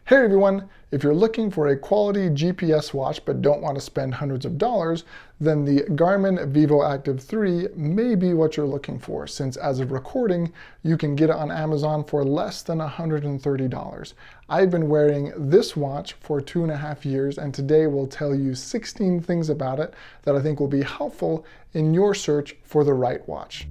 Hey everyone, if you're looking for a quality GPS watch but don't want to spend hundreds of dollars, then the Garmin VivoActive 3 may be what you're looking for, since as of recording, you can get it on Amazon for less than $130. I've been wearing this watch for 2.5 years, and today we'll tell you 16 things about it that I think will be helpful in your search for the right watch.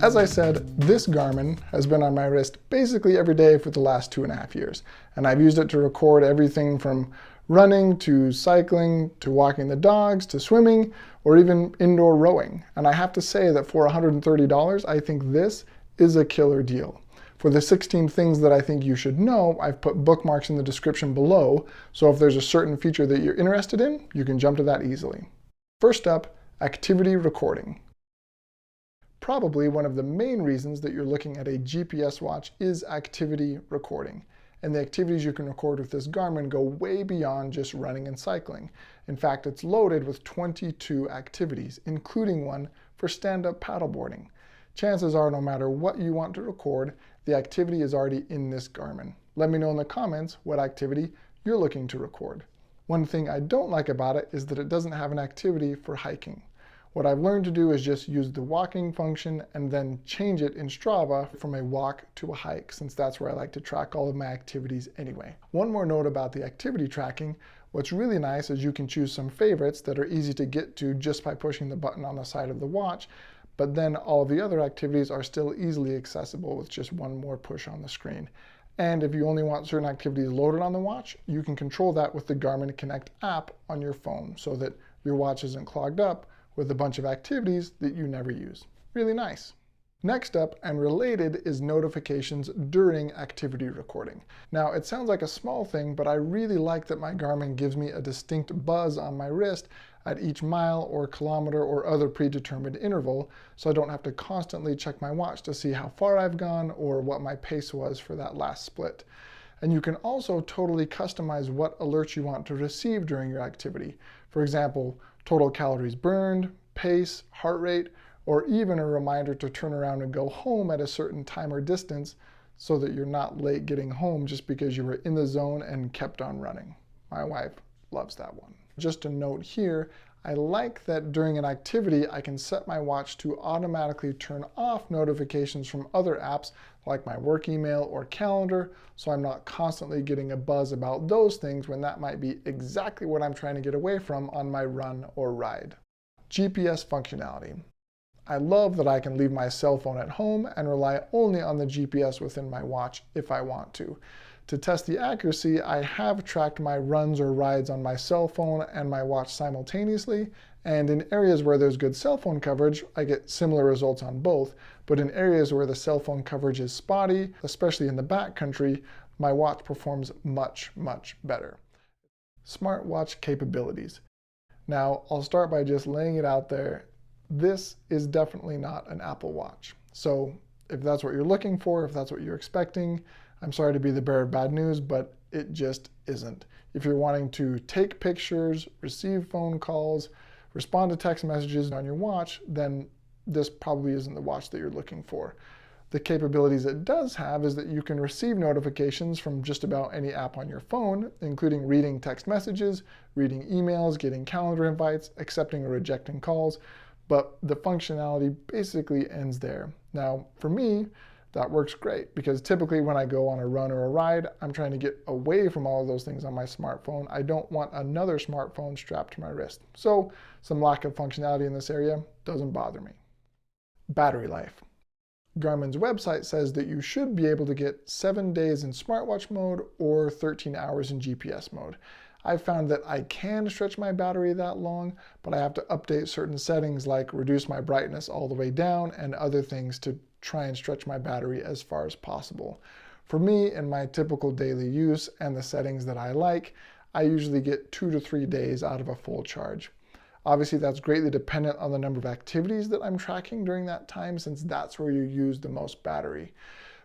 As I said, this Garmin has been on my wrist basically every day for the last 2.5 years, and I've used it to record everything from running to cycling to walking the dogs to swimming or even indoor rowing. And I have to say that for $130, I think this is a killer deal. For the 16 things that I think you should know, I've put bookmarks in the description below, so if there's a certain feature that you're interested in, you can jump to that easily. First up, activity recording. Probably one of the main reasons that you're looking at a GPS watch is activity recording. And the activities you can record with this Garmin go way beyond just running and cycling. In fact, it's loaded with 22 activities, including one for stand-up paddleboarding. Chances are, no matter what you want to record, the activity is already in this Garmin. Let me know in the comments what activity you're looking to record. One thing I don't like about it is that it doesn't have an activity for hiking. What I've learned to do is just use the walking function and then change it in Strava from a walk to a hike, since that's where I like to track all of my activities anyway. One more note about the activity tracking. What's really nice is you can choose some favorites that are easy to get to just by pushing the button on the side of the watch, but then all of the other activities are still easily accessible with just one more push on the screen. And if you only want certain activities loaded on the watch, you can control that with the Garmin Connect app on your phone so that your watch isn't clogged up with a bunch of activities that you never use. Really nice. Next up, and related, is notifications during activity recording. Now, it sounds like a small thing, but I really like that my Garmin gives me a distinct buzz on my wrist at each mile or kilometer or other predetermined interval, so I don't have to constantly check my watch to see how far I've gone or what my pace was for that last split. And you can also totally customize what alerts you want to receive during your activity. For example, total calories burned, pace, heart rate, or even a reminder to turn around and go home at a certain time or distance so that you're not late getting home just because you were in the zone and kept on running. My wife loves that one. Just a note here, I like that during an activity I can set my watch to automatically turn off notifications from other apps like my work email or calendar, so I'm not constantly getting a buzz about those things when that might be exactly what I'm trying to get away from on my run or ride. GPS functionality. I love that I can leave my cell phone at home and rely only on the GPS within my watch if I want to. To test the accuracy, I have tracked my runs or rides on my cell phone and my watch simultaneously, and in areas where there's good cell phone coverage, I get similar results on both, but in areas where the cell phone coverage is spotty, especially in the backcountry, my watch performs much, much better. Smartwatch capabilities. Now, I'll start by just laying it out there. This is definitely not an Apple Watch. So if that's what you're looking for, if that's what you're expecting, I'm sorry to be the bearer of bad news, but it just isn't. If you're wanting to take pictures, receive phone calls, respond to text messages on your watch, then this probably isn't the watch that you're looking for. The capabilities it does have is that you can receive notifications from just about any app on your phone, including reading text messages, reading emails, getting calendar invites, accepting or rejecting calls, but the functionality basically ends there. Now, for me, that works great because typically when I go on a run or a ride, I'm trying to get away from all of those things on my smartphone. I don't want another smartphone strapped to my wrist. So some lack of functionality in this area doesn't bother me. Battery life. Garmin's website says that you should be able to get 7 days in smartwatch mode or 13 hours in GPS mode. I've found that I can stretch my battery that long, but I have to update certain settings like reduce my brightness all the way down and other things to try and stretch my battery as far as possible. For me, in my typical daily use and the settings that I like, I usually get 2 to 3 days out of a full charge. Obviously, that's greatly dependent on the number of activities that I'm tracking during that time, since that's where you use the most battery.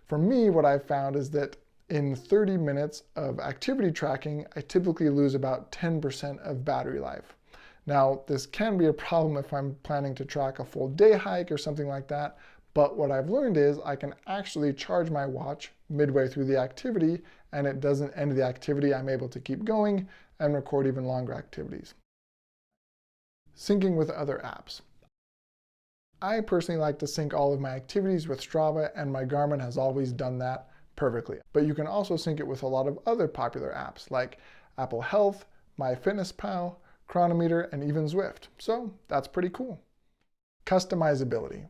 For me, what I've found is that in 30 minutes of activity tracking, I typically lose about 10% of battery life. Now, this can be a problem if I'm planning to track a full day hike or something like that, But what I've learned is I can actually charge my watch midway through the activity, and it doesn't end the activity. I'm able to keep going and record even longer activities. Syncing with other apps. I personally like to sync all of my activities with Strava, and my Garmin has always done that perfectly. But you can also sync it with a lot of other popular apps like Apple Health, MyFitnessPal, Chronometer, and even Zwift. So that's pretty cool. Customizability.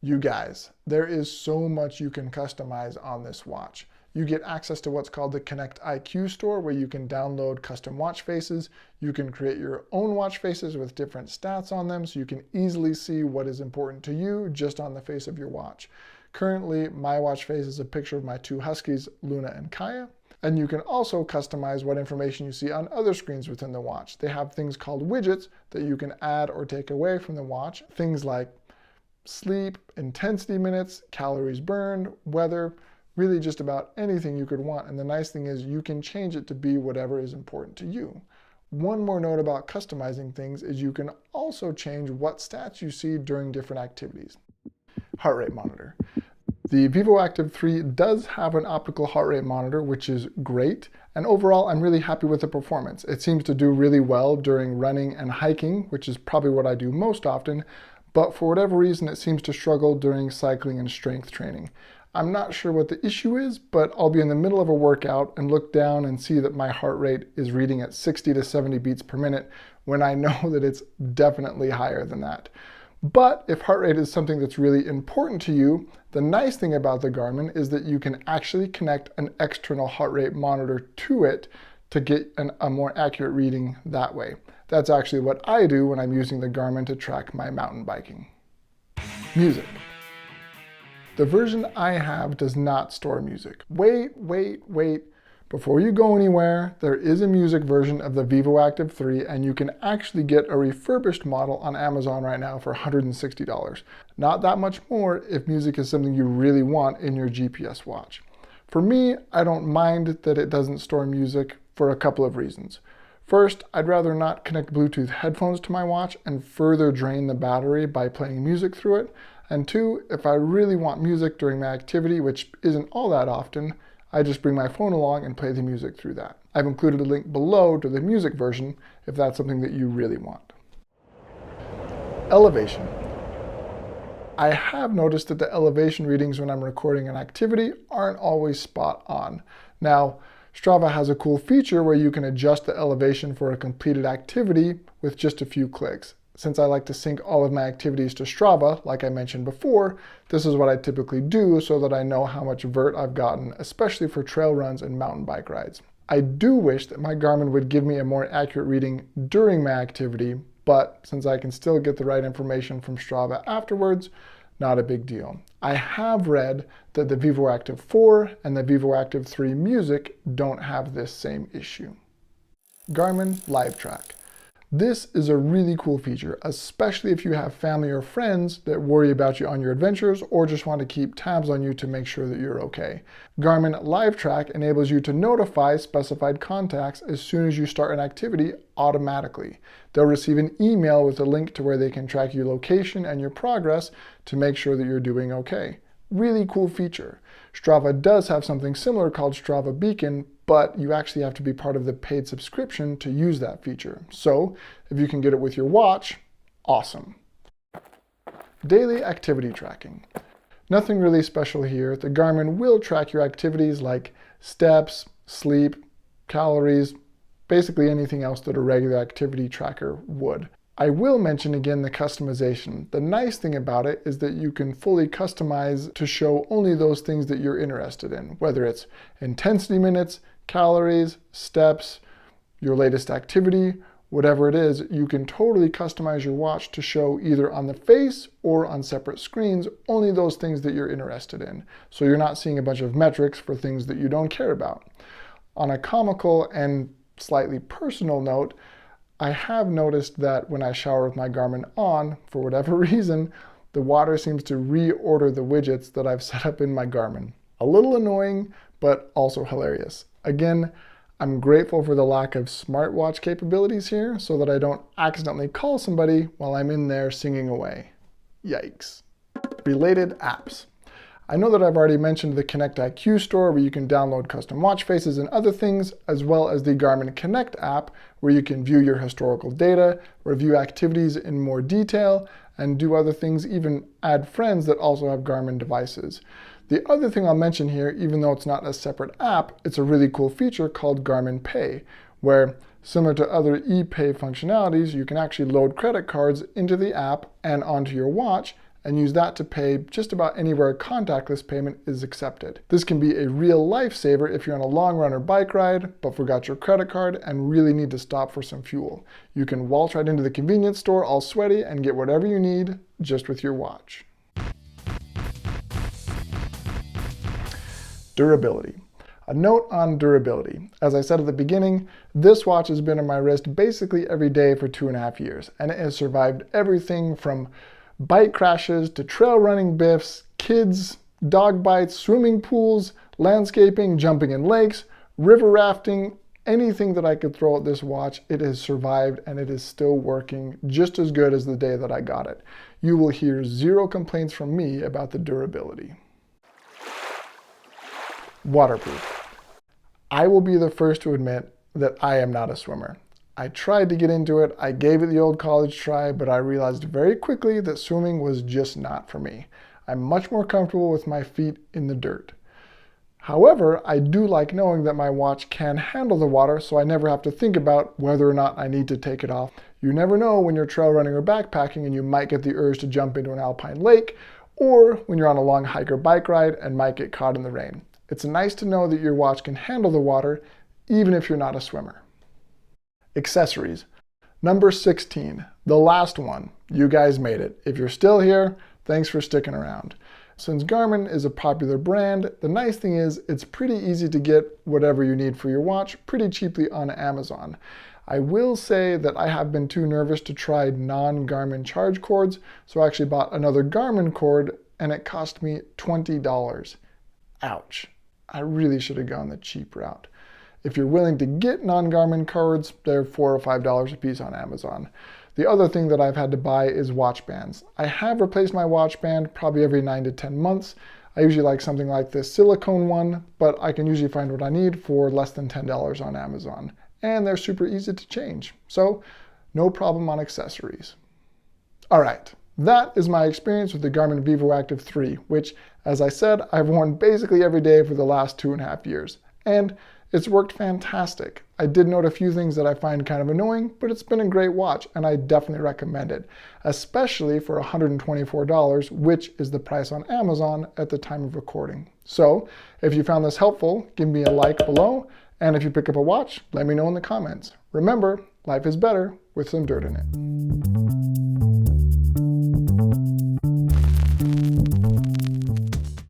You guys, there is so much you can customize on this watch. You get access to what's called the Connect IQ store, where you can download custom watch faces. You can create your own watch faces with different stats on them, so you can easily see what is important to you just on the face of your watch. Currently, my watch face is a picture of my two huskies, Luna and Kaya. And you can also customize what information you see on other screens within the watch. They have things called widgets that you can add or take away from the watch. Things like sleep, intensity minutes, calories burned, weather, really just about anything you could want. And the nice thing is you can change it to be whatever is important to you. One more note about customizing things is you can also change what stats you see during different activities. Heart rate monitor. The VivoActive 3 does have an optical heart rate monitor, which is great. And overall, I'm really happy with the performance. It seems to do really well during running and hiking, which is probably what I do most often. But for whatever reason, it seems to struggle during cycling and strength training. I'm not sure what the issue is, but I'll be in the middle of a workout and look down and see that my heart rate is reading at 60 to 70 beats per minute when I know that it's definitely higher than that. But if heart rate is something that's really important to you, the nice thing about the Garmin is that you can actually connect an external heart rate monitor to it to get a more accurate reading that way. That's actually what I do when I'm using the Garmin to track my mountain biking. Music. The version I have does not store music. Wait. Before you go anywhere, there is a music version of the VivoActive 3, and you can actually get a refurbished model on Amazon right now for $160. Not that much more if music is something you really want in your GPS watch. For me, I don't mind that it doesn't store music for a couple of reasons. First, I'd rather not connect Bluetooth headphones to my watch and further drain the battery by playing music through it. And two, if I really want music during my activity, which isn't all that often, I just bring my phone along and play the music through that. I've included a link below to the music version if that's something that you really want. Elevation. I have noticed that the elevation readings when I'm recording an activity aren't always spot on. Now, Strava has a cool feature where you can adjust the elevation for a completed activity with just a few clicks. Since I like to sync all of my activities to Strava, like I mentioned before, this is what I typically do so that I know how much vert I've gotten, especially for trail runs and mountain bike rides. I do wish that my Garmin would give me a more accurate reading during my activity, but since I can still get the right information from Strava afterwards, not a big deal. I have read that the VivoActive 4 and the VivoActive 3 Music don't have this same issue. Garmin Livetrack. This is a really cool feature, especially if you have family or friends that worry about you on your adventures or just want to keep tabs on you to make sure that you're okay. Garmin Livetrack enables you to notify specified contacts as soon as you start an activity automatically. They'll receive an email with a link to where they can track your location and your progress to make sure that you're doing okay. Really cool feature. Strava does have something similar called Strava Beacon, but you actually have to be part of the paid subscription to use that feature. So if you can get it with your watch, awesome. Daily activity tracking. Nothing really special here. The Garmin will track your activities like steps, sleep, calories, basically anything else that a regular activity tracker would. I will mention again the customization. The nice thing about it is that you can fully customize to show only those things that you're interested in, whether it's intensity minutes, calories, steps, your latest activity, whatever it is, you can totally customize your watch to show either on the face or on separate screens only those things that you're interested in. So you're not seeing a bunch of metrics for things that you don't care about. On a comical and slightly personal note, I have noticed that when I shower with my Garmin on, for whatever reason, the water seems to reorder the widgets that I've set up in my Garmin. A little annoying, but also hilarious. Again, I'm grateful for the lack of smartwatch capabilities here so that I don't accidentally call somebody while I'm in there singing away. Yikes. Related apps. I know that I've already mentioned the Connect IQ store where you can download custom watch faces and other things, as well as the Garmin Connect app where you can view your historical data, review activities in more detail, and do other things, even add friends that also have Garmin devices. The other thing I'll mention here, even though it's not a separate app, it's a really cool feature called Garmin Pay, where similar to other e-pay functionalities, you can actually load credit cards into the app and onto your watch and use that to pay just about anywhere contactless payment is accepted. This can be a real lifesaver if you're on a long run or bike ride, but forgot your credit card and really need to stop for some fuel. You can waltz right into the convenience store all sweaty and get whatever you need just with your watch. Durability. A note on durability. As I said at the beginning, this watch has been on my wrist basically every day for 2.5 years, and it has survived everything from bike crashes to trail running biffs, kids, dog bites, swimming pools, landscaping, jumping in lakes, river rafting, anything that I could throw at this watch, it has survived and it is still working just as good as the day that I got it. You will hear zero complaints from me about the durability. Waterproof. I will be the first to admit that I am not a swimmer. I tried to get into it, I gave it the old college try, but I realized very quickly that swimming was just not for me. I'm much more comfortable with my feet in the dirt. However, I do like knowing that my watch can handle the water, so I never have to think about whether or not I need to take it off. You never know when you're trail running or backpacking and you might get the urge to jump into an alpine lake, or when you're on a long hike or bike ride and might get caught in the rain. It's nice to know that your watch can handle the water, even if you're not a swimmer. Accessories. Number 16, the last one. You guys made it. If you're still here, thanks for sticking around. Since Garmin is a popular brand, the nice thing is it's pretty easy to get whatever you need for your watch pretty cheaply on Amazon. I will say that I have been too nervous to try non-Garmin charge cords, so I actually bought another Garmin cord and it cost me $20. Ouch. I really should have gone the cheap route. If you're willing to get non-Garmin cords, they're $4 or $5 a piece on Amazon. The other thing that I've had to buy is watch bands. I have replaced my watch band probably every 9 to 10 months. I usually like something like this silicone one, but I can usually find what I need for less than $10 on Amazon. And they're super easy to change. So no problem on accessories. All right, that is my experience with the Garmin VivoActive 3, which, as I said, I've worn basically every day for the last 2.5 years. And it's worked fantastic. I did note a few things that I find kind of annoying, but it's been a great watch and I definitely recommend it, especially for $124, which is the price on Amazon at the time of recording. So if you found this helpful, give me a like below, and if you pick up a watch, let me know in the comments. Remember, life is better with some dirt in it.